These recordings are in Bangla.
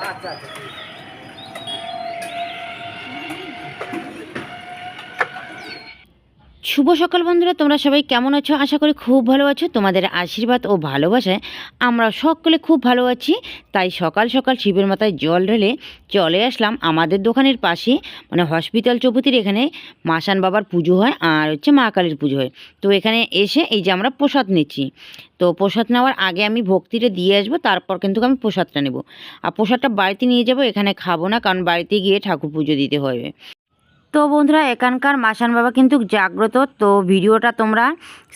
আচ্ছা। শুভ সকাল বন্ধুরা, তোমরা সবাই কেমন আছো? আশা করি খুব ভালো আছো। তোমাদের আশীর্বাদ ও ভালোবাসায় আমরা সকলে খুব ভালো আছি। তাই সকাল সকাল শিবের মাথায় জল ঢেলে চলে আসলাম আমাদের দোকানের পাশে, মানে হসপিটাল চৌপতির এখানে মাসান বাবার পুজো হয় আর হচ্ছে মা কালীর পুজো হয়। তো এখানে এসে এই যে আমরা প্রসাদ নিচ্ছি। তো প্রসাদ নেওয়ার আগে আমি ভক্তিটা দিয়ে আসবো, তারপর কিন্তু আমি প্রসাদটা নেব। আর প্রসাদটা বাড়িতে নিয়ে যাব, এখানে খাবো না, কারণ বাড়িতে গিয়ে ঠাকুর পুজো দিতে হবে। তো বন্ধুরা, এখানকার মাসান বাবা কিন্তু জাগ্রত। তো ভিডিওটা তোমরা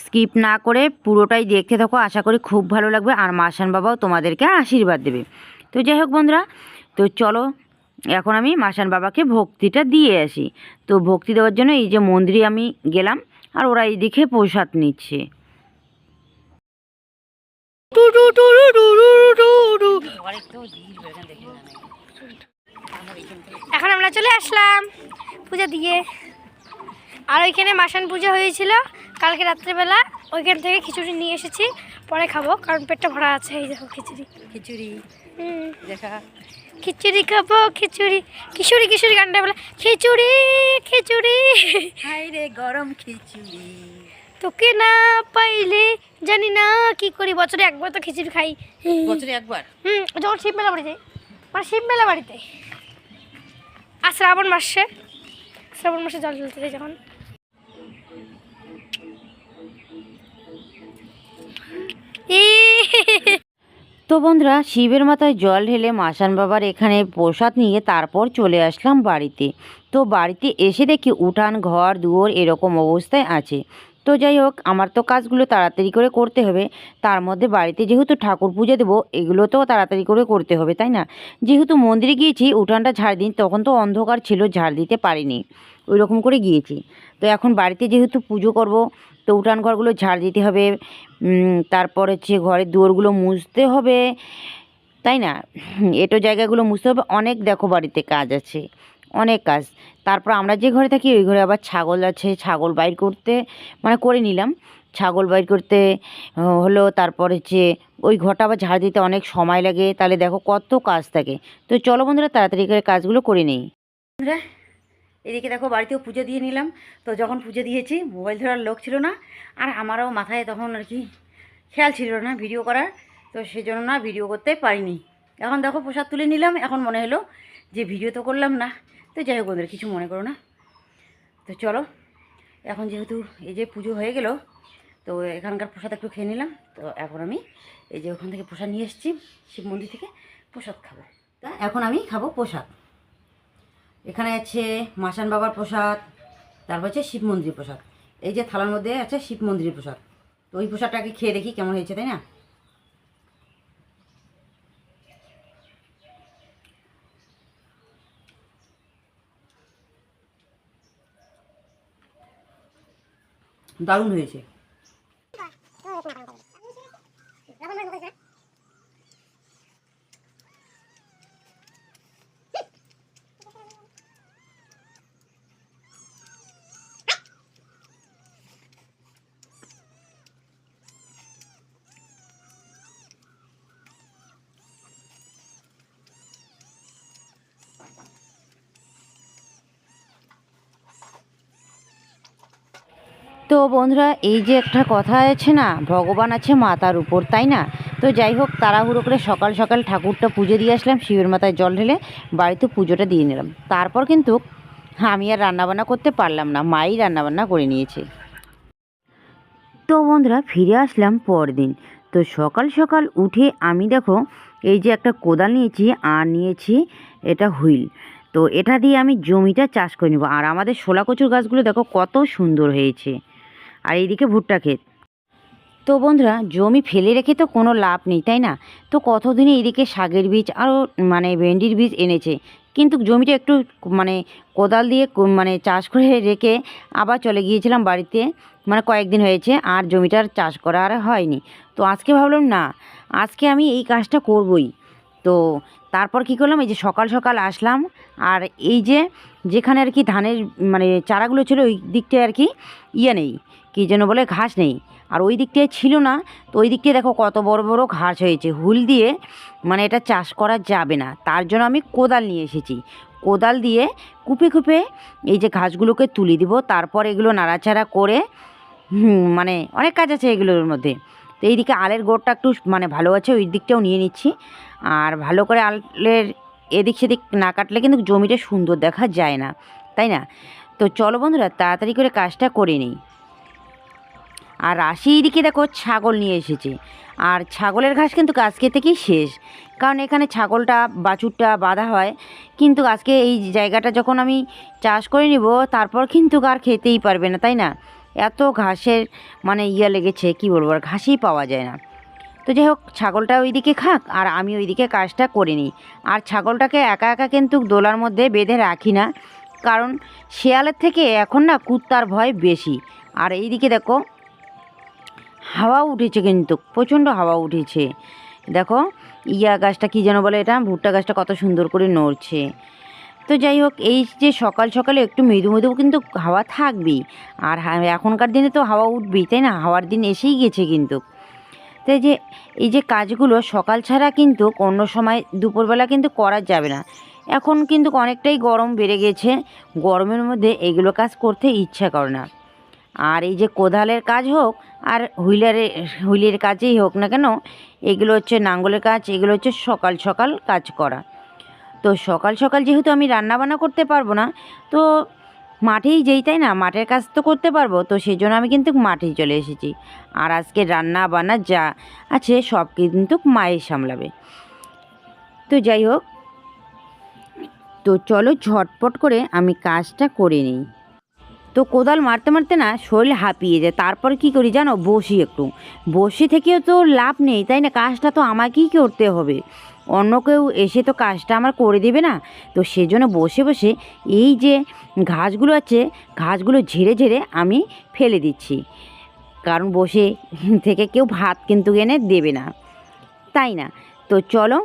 স্কিপ না করে পুরোটাই দেখতে থাকো, আশা করি খুব ভালো লাগবে। আর মাসান বাবাও তোমাদেরকে আশীর্বাদ দেবে। তো যাই হোক বন্ধুরা, তো চলো এখন আমি মাসান বাবাকে ভক্তিটা দিয়ে আসি। তো ভক্তি দেওয়ার জন্য এই যে মন্দিরে আমি গেলাম, আর ওরা এইদিকে প্রসাদ নিচ্ছে। এখন আমরা চলে আসলাম পূজা দিয়ে। আর ওইখানে মাসান পূজা হয়েছিল কালকে রাত্রেবেলা, ওইখান থেকে খিচুড়ি নিয়ে এসেছি, পরে খাবো কারণ পেটটা ভরা আছে। এই দেখো খিচুড়ি দেখা খিচুড়ি খাবো, খিচুড়ি গানটা বলে খিচুড়ি হাই রে গরম খিচুড়ি, তোকে না পাইলে জানি না কি করি। বছরে একবার তো খিচুড়ি খাই, বছরে একবার। যখন শিব মেলা বাড়িতে, মানে শিব মেলা বাড়িতে। আর শ্রাবণ মাসে জল ঢালতে যাই যখন। তো বন্ধুরা, শিবের মাথায় জল ঢেলে মাসান বাবার এখানে প্রসাদ নিয়ে তারপর চলে আসলাম বাড়িতে। তো বাড়িতে এসে দেখি উঠান ঘর দুয়ার এরকম অবস্থায় আছে। তো যাই হোক, আমার তো কাজগুলো তাড়াতাড়ি করে করতে হবে। তার মধ্যে বাড়িতে যেহেতু ঠাকুর পুজো দেবো, এগুলো তো তাড়াতাড়ি করে করতে হবে, তাই না? যেহেতু মন্দিরে গিয়েছি, উঠানটা ঝাড় দিন, তখন তো অন্ধকার ছিল, ঝাড় দিতে পারিনি, ওই রকম করে গিয়েছি। তো এখন বাড়িতে যেহেতু পুজো করব, তো উঠান ঘরগুলো ঝাড় দিতে হবে, তারপর হচ্ছে ঘরের দুয়ারগুলো মুছতে হবে, তাই না? এটো জায়গাগুলো মুছতে হবে। অনেক দেখো বাড়িতে কাজ আছে, অনেক কাজ। তারপর আমরা যে ঘরে থাকি ওই ঘরে আবার ছাগল আছে, ছাগল বাইর করতে মানে করে নিলাম। ছাগল বাইর করতে হলো, তারপর হচ্ছে ওই ঘরটা আবার ঝাড় দিতে অনেক সময় লাগে। তাহলে দেখো কত কাজ থাকে। তো চলো বন্ধুরা, তাড়াতাড়ি করে কাজগুলো করে নিই। বন্ধুরা, এদিকে দেখো বাড়িতেও পুজো দিয়ে নিলাম। তো যখন পুজো দিয়েছি, মোবাইল ধরার লোক ছিল না, আর আমারও মাথায় তখন আর কি খেয়াল ছিল না ভিডিও করার, তো সেজন্য না ভিডিও করতে পারিনি। এখন দেখো প্রসাদ তুলে নিলাম, এখন মনে হলো যে ভিডিও তো করলাম না। তো যাই হোক বন্ধুরা, কিছু মনে করো না। তো চলো, এখন যেহেতু এই যে পুজো হয়ে গেল, তো এখানকার প্রসাদ একটু খেয়ে নিলাম। তো এখন আমি এই যে ওখান থেকে প্রসাদ নিয়ে এসেছি, শিব মন্দির থেকে প্রসাদ খাবো। তা এখন আমি খাবো প্রসাদ। এখানে আছে মাসান বাবার প্রসাদ, তারপর হচ্ছে শিব মন্দিরের প্রসাদ। এই যে থালার মধ্যে আছে শিব মন্দিরের প্রসাদ। তো ওই প্রসাদটাকে খেয়ে দেখি কেমন হয়েছে, তাই না? দারুণ হয়েছে। তো বন্ধুরা, এই যে একটা কথা আছে না, ভগবান আছে মাথার উপর, তাই না? তো যাই হোক, তাড়াহুড়ো করে সকাল সকাল ঠাকুরটা পুজো দিয়ে আসলাম, শিবের মাথায় জল ঢেলে বাড়িতে পুজোটা দিয়ে নিলাম। তারপর কিন্তু আমি আর রান্নাবান্না করতে পারলাম না, মাই রান্নাবান্না করে নিয়েছে। তো বন্ধুরা, ফিরে আসলাম পরদিন। তো সকাল সকাল উঠে আমি দেখো এই যে একটা কোদাল নিয়েছি, আর নিয়েছি এটা হুইল। তো এটা দিয়ে আমি জমিটা চাষ করে নেব। আর আমাদের শোলা কচুর গাছগুলো দেখো কত সুন্দর হয়েছে, আর এইদিকে ভুট্টা ক্ষেত। তো বন্ধুরা, জমি ফেলে রেখে তো কোনো লাভ নেই, তাই না? তো কতদিনে এদিকে শাকের বীজ আরও মানে ভেন্ডির বীজ এনেছে, কিন্তু জমিটা একটু মানে কোদাল দিয়ে মানে চাষ করে রেখে আবার চলে গিয়েছিলাম বাড়িতে, মানে কয়েকদিন হয়েছে, আর জমিটার চাষ করা আর হয়নি। তো আজকে ভাবলাম না, আজকে আমি এই কাজটা করবই। তো তারপর কি করলাম, এই যে সকাল সকাল আসলাম, আর এই যে যেখানে আর কি ধানের মানে চারাগুলো ছিল ওই দিকটায় আর কি নেই, কী যেন বলে ঘাস নেই। আর ওই দিকটায় ছিল না, তো ওই দিকটায় দেখো কত বড় বড় ঘাস হয়েছে। হুল দিয়ে মানে এটা চাষ করা যাবে না, তার জন্য আমি কোদাল নিয়ে এসেছি। কোদাল দিয়ে কুপে কুপে এই যে ঘাসগুলোকে তুলে দিব, তারপর এগুলো নাড়াচাড়া করে মানে অনেক কাজ আছে এগুলোর মধ্যে। তো এইদিকে আলের গোড়টা একটু মানে ভালো আছে, ওই দিকটাও নিয়ে নিচ্ছি। আর ভালো করে আলের এদিক সেদিক না কাটলে কিন্তু জমিটা সুন্দর দেখা যায় না, তাই না? তো চলো বন্ধুরা তাড়াতাড়ি করে কাজটা করে নিই। আর রাশি এইদিকে দেখো ছাগল নিয়ে এসেছে, আর ছাগলের ঘাস কিন্তু আজকে থেকেই শেষ, কারণ এখানে ছাগলটা বাছুরটা বাঁধা হয়। কিন্তু আজকে এই জায়গাটা যখন আমি চাষ করে নিব, তারপর কিন্তু আর খেতেই পারবে না, তাই না? এত ঘাসের মানে লেগেছে, কি বলবো, আর ঘাসই পাওয়া যায় না। তো যাই হোক, ছাগলটা ওইদিকে খাক আর আমি ওইদিকে কাজটা করে নিই। আর ছাগলটাকে একা একা কিন্তু দোলার মধ্যে বেঁধে রাখি না, কারণ শেয়ালের থেকে এখন না কুত্তার ভয় বেশি। আর এইদিকে দেখো হাওয়া উঠেছে, কিন্তু প্রচণ্ড হাওয়া উঠেছে। দেখো গাছটা কী যেন বলে, এটা ভুট্টা গাছটা কত সুন্দর করে নড়ছে। তো যাই হোক, এই যে সকাল সকালে একটু মৃদু মৃদু কিন্তু হাওয়া থাকবেই। আর এখনকার দিনে তো হাওয়া উঠবেই, তাই না? হাওয়ার দিন এসেই গেছে কিন্তু। তো এই যে কাজগুলো সকাল ছাড়া কিন্তু অন্য সময় দুপুরবেলা কিন্তু করা যাবে না। এখন কিন্তু অনেকটাই গরম বেড়ে গেছে, গরমের মধ্যে এগুলো কাজ করতে ইচ্ছা করে না। আর এই যে কোদালের কাজ হোক আর হুইলের কাজেই হোক না কেন, এগুলো হচ্ছে নাঙ্গলের কাজ, এগুলো হচ্ছে সকাল সকাল কাজ করা। তো সকাল সকাল যেহেতু আমি রান্নাবান্না করতে পারবো না, তো মাঠেই যেই, তাই না? মাঠের কাজ তো করতে পারবো, তো সেই জন্য আমি কিন্তু মাঠেই চলে এসেছি। আর আজকে রান্না বান্না যা আছে সব কিন্তু মায়ের সামলাবে। তো যাই হোক, তো চলো ঝটপট করে আমি কাজটা করে নিই। তো কোদাল মারতে মারতে না শরীর হাঁপিয়ে যায়, তারপর কি করি জানো, বসি একটু। বসে থেকেও তো লাভ নেই, তাই না? কাজটা তো আমাকেই করতে হবে, অন্য কেউ এসে তো কাজটা আমার করে দেবে না। তো সেজন্য বসে বসে এই যে ঘাসগুলো আছে, ঘাসগুলো ঝেড়ে ঝেড়ে আমি ফেলে দিচ্ছি, কারণ বসে থেকে কেউ ভাত কিন্তু এনে দেবে না, তাই না? তো চলো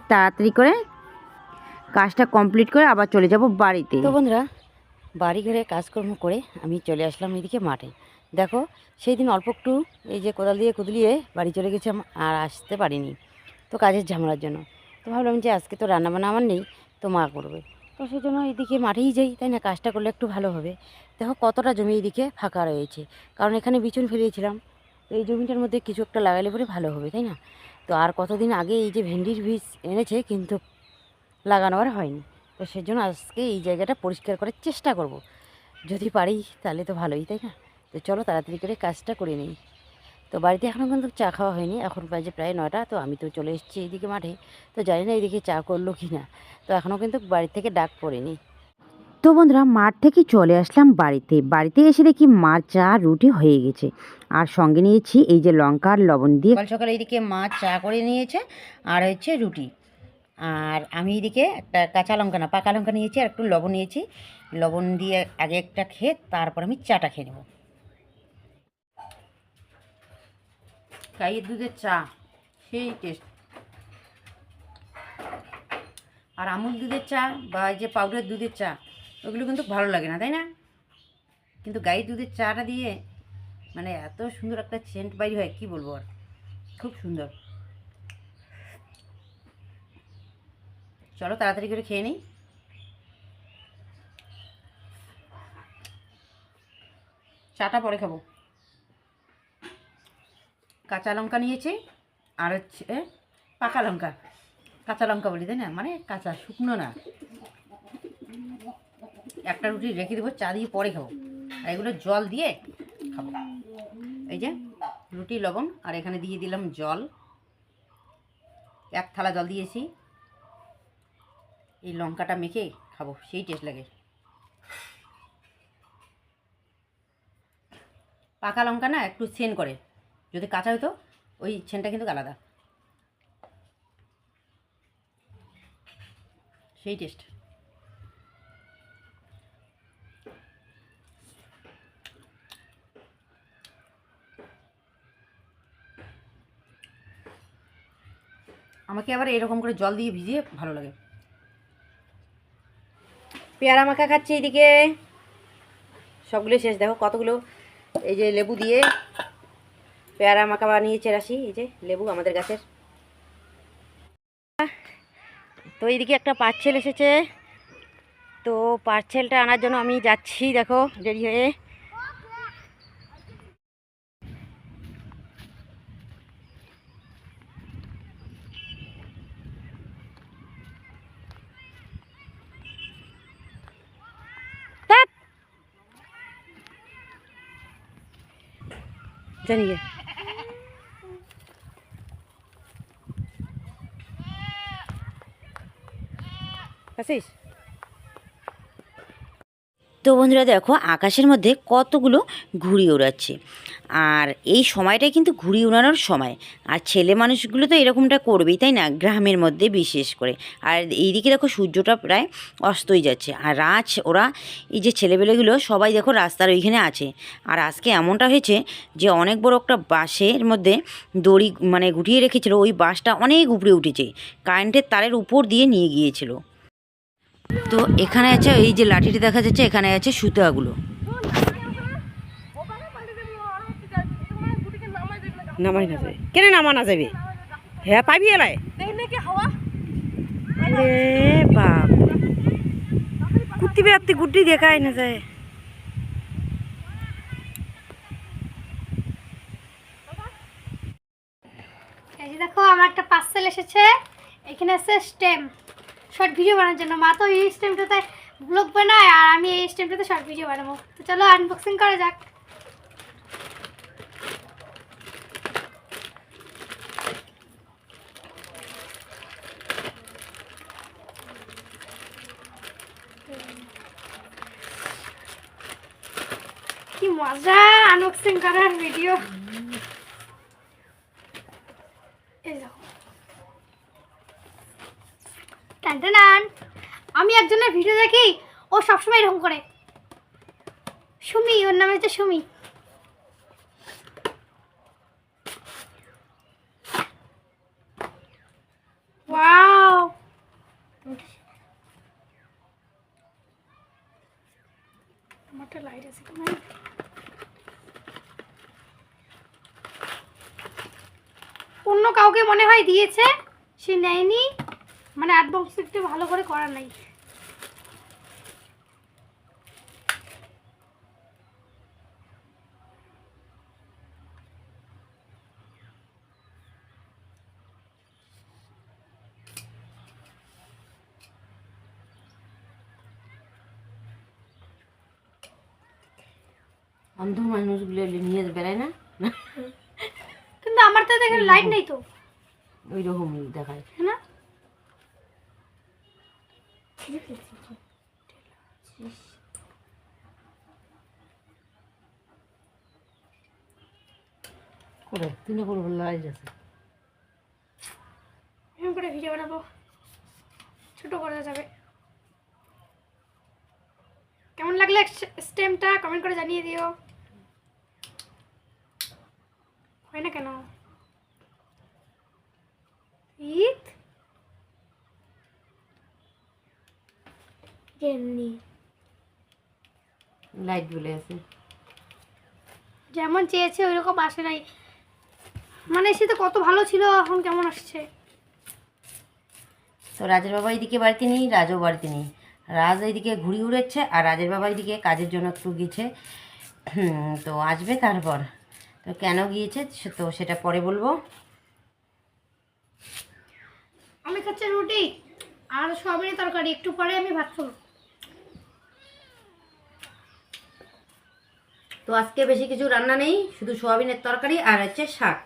তাড়াতাড়ি করে কাজটা কমপ্লিট করে আবার চলে যাব বাড়িতে। তো বন্ধুরা, বাড়ি ঘরে কাজকর্ম করে আমি চলে আসলাম এদিকে মাঠে। দেখো সেই দিন অল্প একটু এই যে কোদাল দিয়ে কুদলিয়ে বাড়ি চলে গেছিলাম, আর আসতে পারিনি তো কাজের ঝামেলার জন্য। তো ভাবলাম যে আজকে তো রান্নাবান্না আমার নেই, তো মা করবে, তো সেই জন্য এদিকে মাঠেই যাই, তাই না? কাজটা করলে একটু ভালো হবে। দেখো কতটা জমি এদিকে ফাঁকা রয়েছে, কারণ এখানে বিচুন ফেলিয়েছিলাম, তো এই জমিটার মধ্যে কিছু একটা লাগালে পরে ভালো হবে, তাই না? তো আর কতদিন আগে এই যে ভেন্ডির বীজ এনেছে, কিন্তু লাগানো আর হয়নি। তো সেজন্য আজকে এই জায়গাটা পরিষ্কার করার চেষ্টা করব, যদি পারি তাহলে তো ভালোই, তাই না? তো চলো তাড়াতাড়ি করে কাজটা করে নিই। তো বাড়িতে এখনও কিন্তু চা খাওয়া হয়নি, এখন বাজে প্রায় 9টা। তো আমি তো চলে এসেছি এইদিকে মাঠে, তো জানি না এইদিকে চা করলো কি না, তো এখনও কিন্তু বাড়ি থেকে ডাক পড়েনি। তো বন্ধুরা, মাঠ থেকে চলে আসলাম বাড়িতে। বাড়িতে এসে দেখি মা চা রুটি হয়ে গেছে, আর সঙ্গে নিয়েছি এই যে লঙ্কা আর লবণ দিয়ে। সকাল সকাল এইদিকে মা চা করে নিয়েছে আর হচ্ছে রুটি। আর আমি এইদিকে একটা কাঁচা লঙ্কা না পাকা লঙ্কা নিয়েছি, আর একটু লবণ নিয়েছি। লবণ দিয়ে আগে একটা খেয়ে তারপর আমি চাটা খেয়ে নেব। গাইয়ের দুধের চা সেই টেস্ট। আর আমুল দুধের চা বা এই যে পাউডার দুধের চা, ওগুলো কিন্তু ভালো লাগে না, তাই না? কিন্তু গাইয়ের দুধের চাটা দিয়ে মানে এত সুন্দর একটা সেন্ট বাইর হয়, কি বলবো, আর খুব সুন্দর। চলো তাড়াতাড়ি করে খেয়ে নিই। চাটা পরে খাবো। কাঁচা লঙ্কা নিয়েছি আর হচ্ছে পাকা লঙ্কা, কাঁচা লঙ্কা বলি, তাই না? মানে কাঁচা, শুকনো না। একটা রুটি রেখে দেবো, চা দিয়ে পরে খাবো, আর এগুলো জল দিয়ে খাবো। এই যে রুটি, লবণ, আর এখানে দিয়ে দিলাম জল, 1 থালা জল দিয়েছি। এই লঙ্কাটা মেখে খাবো, সেই টেস্ট লাগে। পাকা লঙ্কা না একটু সেন্ট করে, যদি কাঁচা হতো ওই সেন্টটা কিন্তু আলাদা, সেই টেস্ট। আমাকে আবার এরকম করে জল দিয়ে ভিজিয়ে ভালো লাগে। পেয়ারা মাখা খাচ্ছি এইদিকে, সবগুলো শেষ। দেখো কতগুলো এই যে লেবু দিয়ে পেয়ারা মাখা বানিয়েছে রাশি, এই যে লেবু আমাদের গাছের। তো এইদিকে একটা পার্সেল এসেছে, তো পার্সেলটা আনার জন্য আমি যাচ্ছি, দেখো দেরি হয়ে। জানিয়ে আসিস। তো বন্ধুরা দেখো আকাশের মধ্যে কতগুলো ঘুড়ি ওড়াচ্ছে, আর এই সময়টাই কিন্তু ঘুড়ি ওড়ানোর সময়। আর ছেলে মানুষগুলো তো এরকমটা করবেই, তাই না, গ্রামের মধ্যে বিশেষ করে। আর এইদিকে দেখো সূর্যটা প্রায় অস্তই যাচ্ছে, আর ওরা এই যে ছেলেবেলেগুলো সবাই দেখো রাস্তার ওইখানে আছে। আর আজকে এমনটা হয়েছে যে অনেক বড় একটা বাসের মধ্যে দড়ি মানে গুটিয়ে রেখেছিল, ওই বাসটা অনেক উপরে উঠেছে, কারেন্টের তারের উপর দিয়ে নিয়ে গিয়েছিল। তো এখানে আছে এই যে লাঠিটি দেখা যাচ্ছে, এখানে আছে সুতাগুলো। নামাই না যাবে কেন, নামানো যাবে, হ্যাঁ পাবি এলাই বাপ কুত্তি বেড়াতে গুটি দেখায় না যায়। এই যে দেখো আমার একটা পার্সেল এসেছে, এখানে আছে স্টেম, শর্ট ভিডিও বানানোর জন্য। মা তো এই স্টেমটাতে ব্লগ বানায়, আর আমি এই স্টেমটাতে শর্ট ভিডিও বানাবো। তো চলো আনবক্সিং করা যাক। কি মজা আনবক্সিং করার ভিডিও। এই দেখো টান, আমি একজনের ভিডিও দেখি, ও সবসময় এরকম করে। সুমি, ওর নাম হচ্ছে সুমি। ওয়াও, আমারটা লাইট আছে কেন? অন্য কাউকে মনে হয় দিয়েছে, সে নেয়নি, মানে আনবক্সিং একটু ভালো করে করা নাই। অন্ধ মানুষগুলো নিয়ে বেড়ায় না, কিন্তু আমার তো দেখেন লাইট নেই তো, ওই রকমই দেখায় না। করে তিনে করে লাইট আছে। এরকম করে ভিডিও বানাবো, ছোট করা যাবে। কেমন লাগলে স্টেমটা কমেন্ট করে জানিয়ে দিও। হয় না কেন ঈদ যেমনি লাইট জ্বলে আছে, যেমন চেয়েছে ওইরকম আসে নাই। মানে সে তো কত ভালো ছিল, এখন কেমন আসছে। তো রাজের বাবা এইদিকে বাড়িতে নেই, রাজও বাড়িতে নেই। রাজ এইদিকে ঘুড়ি উড়াচ্ছে, আর রাজের বাবা এইদিকে কাজের জন্য একটু গিয়েছে, তো আসবে তারপর। তো কেন গিয়েছে তো সেটা পরে বলবো। আমি খাচ্ছি রুটি আর সয়াবিনের তরকারি, একটু পরে আমি ভাত খাবো। তো আজকে বেশি কিছু রান্না নেই, শুধু সোয়াবিনের তরকারি আর হচ্ছে শাক।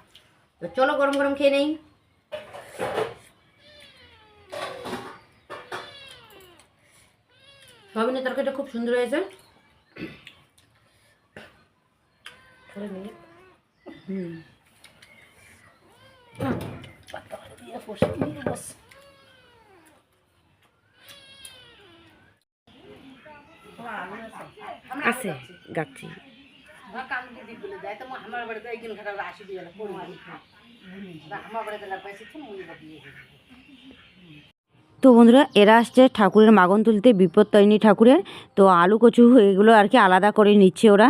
তো চলো গরম গরম খেয়ে নেই। সোয়াবিনের তরকারিটা খুব সুন্দর হয়েছে। আছে গাচ্ছি। তো বন্ধুরা এরা আসছে ঠাকুরের মাগন তুলতে, বিপত্তারিণী ঠাকুরের। তো আলু কচু এগুলো আর কি আলাদা করে নিচ্ছে ওরা।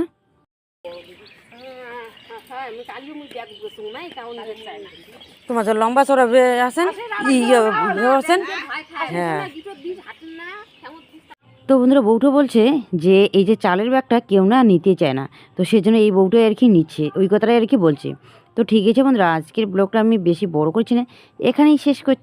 তোমার যে লম্বা চড়া আছেন আছেন হ্যাঁ। তো বন্ধুরা বউটো বলছে যে এই যে চালের ব্যাগটা কেউ না নিতে চায় না, তো সেজন্য এই বউটাই আর কি নিচ্ছে, ওই কথাটাই আর কি বলছে। তো ঠিক আছে বন্ধুরা, আজকের ব্লগটা আমি বেশি বড় করছি না, এখানেই শেষ করছি।